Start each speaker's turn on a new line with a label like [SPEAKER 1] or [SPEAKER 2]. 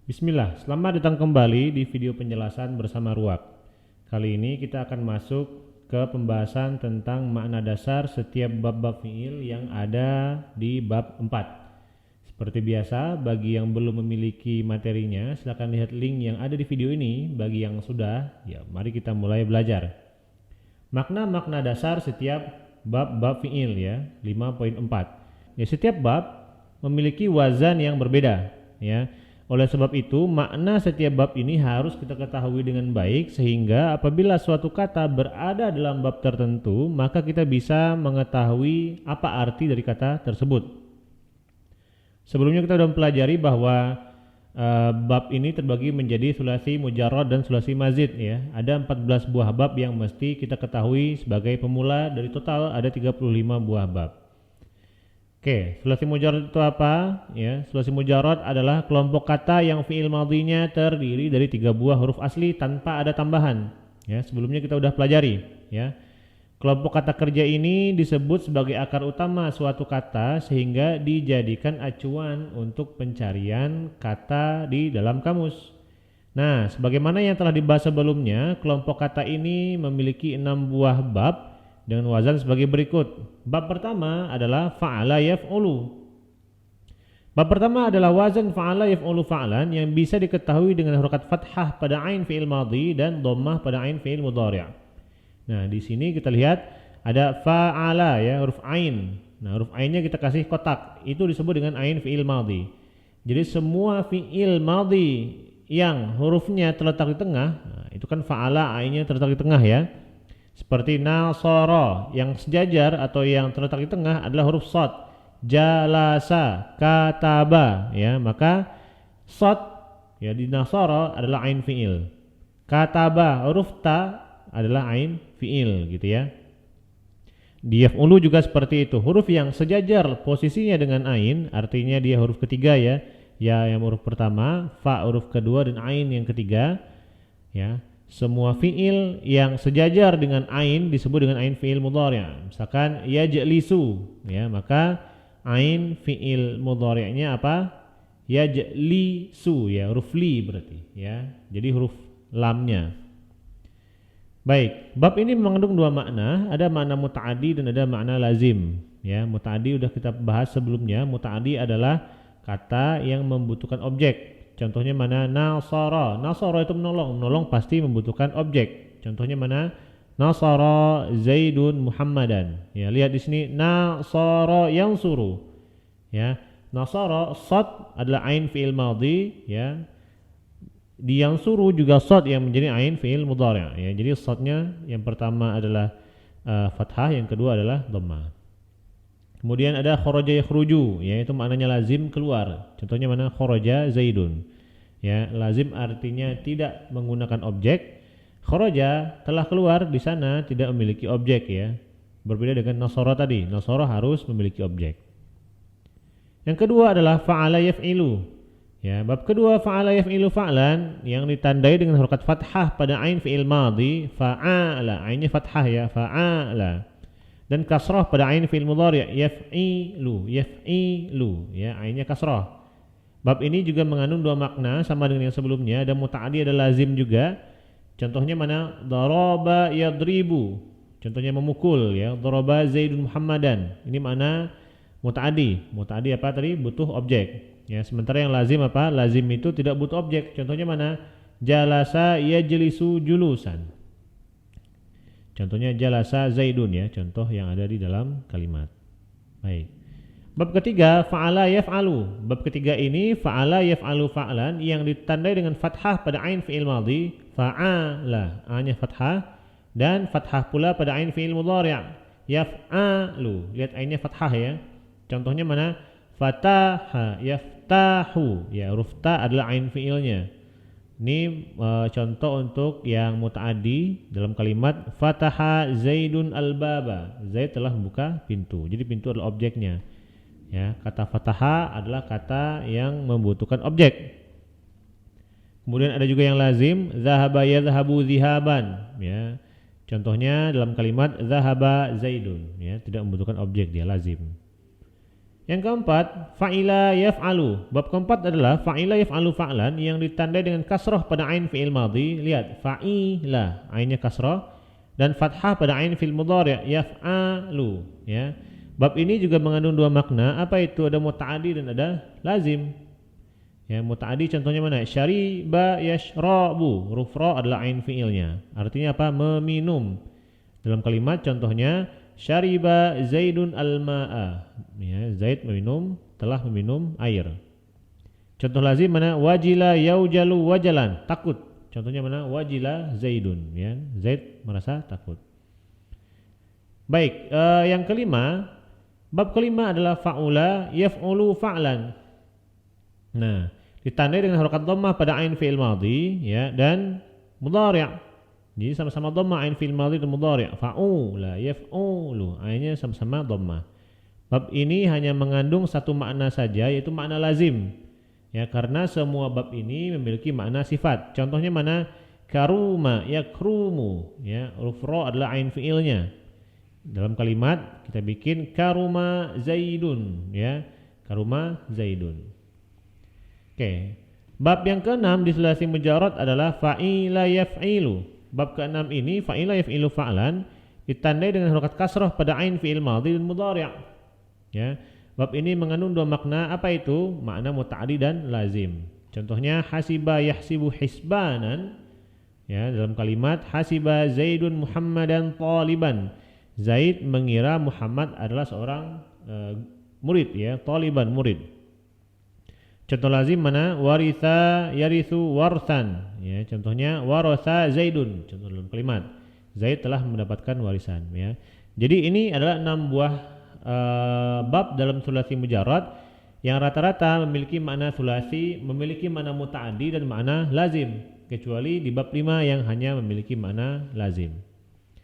[SPEAKER 1] Bismillah, selamat datang kembali di video penjelasan bersama Ruak. Kali ini kita akan masuk ke pembahasan tentang makna dasar setiap bab-bab fiil yang ada di bab 4. Seperti biasa, bagi yang belum memiliki materinya, silakan lihat link yang ada di video ini. Bagi yang sudah, ya mari kita mulai belajar. Makna-makna dasar setiap bab-bab fiil ya, 5.4. Ya, setiap bab memiliki wazan yang berbeda ya. Oleh sebab itu, makna setiap bab ini harus kita ketahui dengan baik sehingga apabila suatu kata berada dalam bab tertentu, maka kita bisa mengetahui apa arti dari kata tersebut. Sebelumnya kita sudah mempelajari bahwa bab ini terbagi menjadi sulasi mujarrad dan sulasi mazid ya. Ada 14 buah bab yang mesti kita ketahui sebagai pemula, dari total ada 35 buah bab. Oke, sulasi mujarrad itu apa? Ya, sulasi mujarrad adalah kelompok kata yang fiil madhinya terdiri dari 3 buah huruf asli tanpa ada tambahan. Ya, sebelumnya kita sudah pelajari. Ya, kelompok kata kerja ini disebut sebagai akar utama suatu kata sehingga dijadikan acuan untuk pencarian kata di dalam kamus. Nah, sebagaimana yang telah dibahas sebelumnya, kelompok kata ini memiliki 6 buah bab dengan wazan sebagai berikut. Bab pertama adalah fa'ala yaf'ulu. Bab pertama adalah wazan fa'ala yaf'ulu fa'lan yang bisa diketahui dengan harakat fathah pada ain fi'il madhi dan dhammah pada ain fi'il mudhari'. Nah, di sini kita lihat ada fa'ala ya, huruf ain. Nah, huruf ainnya kita kasih kotak. Itu disebut dengan ain fi'il madhi. Jadi semua fi'il madhi yang hurufnya terletak di tengah, nah, itu kan fa'ala ainnya terletak di tengah ya. Seperti nasara yang sejajar atau yang terletak di tengah adalah huruf shad. Jalasa, kataba ya, maka shad ya di nasara adalah ain fiil. Kataba huruf ta adalah ain fiil gitu ya. Di yaf'ulu juga seperti itu. Huruf yang sejajar posisinya dengan ain artinya dia huruf ketiga ya. Ya yang huruf pertama, fa huruf kedua dan ain yang ketiga ya. Semua fiil yang sejajar dengan ain disebut dengan ain fiil mudhari'. Misalkan yajlisu ya, maka ain fiil mudhari'nya apa? Yajlisu ya, huruf li berarti ya. Jadi huruf lamnya. Baik, bab ini mengandung 2 makna, ada makna muta'addi dan ada makna lazim ya. Muta'addi udah kita bahas sebelumnya. Muta'addi adalah kata yang membutuhkan objek. Contohnya mana? Nasara. Nasara itu menolong. Menolong pasti membutuhkan objek. Contohnya mana? Nasara Zaidun Muhammadan. Ya, lihat di sini nasara yansuru. Ya, nasara shad adalah ain fi'il madhi ya. Di yansuru juga shad yang menjadi ain fi'il mudhari' ya. Jadi shadnya yang pertama adalah fathah, yang kedua adalah dhammah. Kemudian ada kharaja yakhruju, yaitu maknanya lazim keluar. Contohnya mana? Kharaja Zaidun. Ya, lazim artinya tidak menggunakan objek. Kharaja telah keluar, di sana tidak memiliki objek ya. Berbeda dengan nasara tadi. Nasara harus memiliki objek. Yang kedua adalah fa'ala yaf'ilu. Ya, bab kedua fa'ala yaf'ilu fa'lan yang ditandai dengan harakat fathah pada ain fi'il madhi, fa'ala. Ainnya fathah ya, fa'ala. Dan kasrah pada ain fi'il mudhari' yaf'ilu ya, ainnya kasrah. Bab ini juga mengandung 2 makna sama dengan yang sebelumnya, ada muta'addi ada lazim juga. Contohnya mana? Daraba yadribu, contohnya memukul ya. Daraba Zaidun Muhammadan, ini makna muta'addi. Muta'addi apa tadi? Butuh objek ya. Sementara yang lazim apa? Lazim itu tidak butuh objek. Contohnya mana? Jalasa yajlisu julusan, contohnya jalasa Zaidun ya, contoh yang ada di dalam kalimat. Baik. Bab ketiga fa'ala yaf'alu. Bab ketiga ini fa'ala yaf'alu fa'lan yang ditandai dengan fathah pada ain fi'il madhi, fa'ala, a-nya fathah dan fathah pula pada ain fi'il mudhari'. Yaf'alu, lihat ainnya fathah ya. Contohnya mana? Fataha yaftahu ya, huruf ta adalah ain fi'ilnya. Ini contoh untuk yang muta'addi dalam kalimat fataha Zaidun al-baba. Zaid telah membuka pintu. Jadi pintu adalah objeknya. Ya, kata fataha adalah kata yang membutuhkan objek. Kemudian ada juga yang lazim, zahaba yadhhabu zihaban ya. Contohnya dalam kalimat zahaba Zaidun ya, tidak membutuhkan objek, dia lazim. Yang keempat, fa'ila yaf'alu. Bab keempat adalah fa'ila yaf'alu fa'lan yang ditandai dengan kasrah pada ain fi'il madhi. Lihat, fa'ila, ainnya kasrah, dan fathah pada ain fi'il mudhari' yaf'alu, ya. Bab ini juga mengandung dua makna. Apa itu? Ada muta'addi dan ada lazim. Ya, muta'addi contohnya mana? Syariba yashrabu. Huruf ra adalah ain fi'ilnya. Artinya apa? Meminum. Dalam kalimat contohnya syariba Zaidun al-ma'a. Ya, Zaid telah meminum air. Contoh lazim mana? Wajila yaujalu wajalan, takut. Contohnya mana? Wajila Zaidun, ya. Zaid merasa takut. Baik, yang kelima, bab kelima adalah fa'ula yaf'ulu fa'lan. Nah, ditandai dengan harokat dhammah pada ain fi'il madhi, ya, dan mudhari'. Jadi sama-sama dhammah ain fi'il madhi dan mudhari'. Fa'ula yaf'ulu, ainnya sama-sama dhammah. Bab ini hanya mengandung satu makna saja, yaitu makna lazim. Ya, karena semua bab ini memiliki makna sifat. Contohnya mana? Karuma yakrumu, ya, huruf ra adalah ain fi'ilnya. Dalam kalimat kita bikin karuma Zaidun, ya. Karuma Zaidun. Oke. Bab yang keenam di sulasi mujarrad adalah fa'ila yaf'ilu. Bab keenam ini fa'ila yaf'ilu fa'lan ditandai dengan harokat kasrah pada ain fi'il madhi dan mudhari'. Ya. Bab ini mengandung dua makna. Apa itu? Makna muta'addi dan lazim. Contohnya hasiba yahsibu hisbanan. Ya, dalam kalimat hasiba Zaidun Muhammadan taliban. Zaid mengira Muhammad adalah seorang murid, ya, taliban, murid. Contoh lazim mana? Waritha yarithu warthan. Ya, contohnya waratha Zaidun. Contoh dalam kalimat Zaid telah mendapatkan warisan, ya. Jadi ini adalah 6 buah bab dalam sulasi mujarrad yang rata-rata memiliki makna sulasi, memiliki makna muta'addi dan makna lazim, kecuali di bab 5 yang hanya memiliki makna lazim.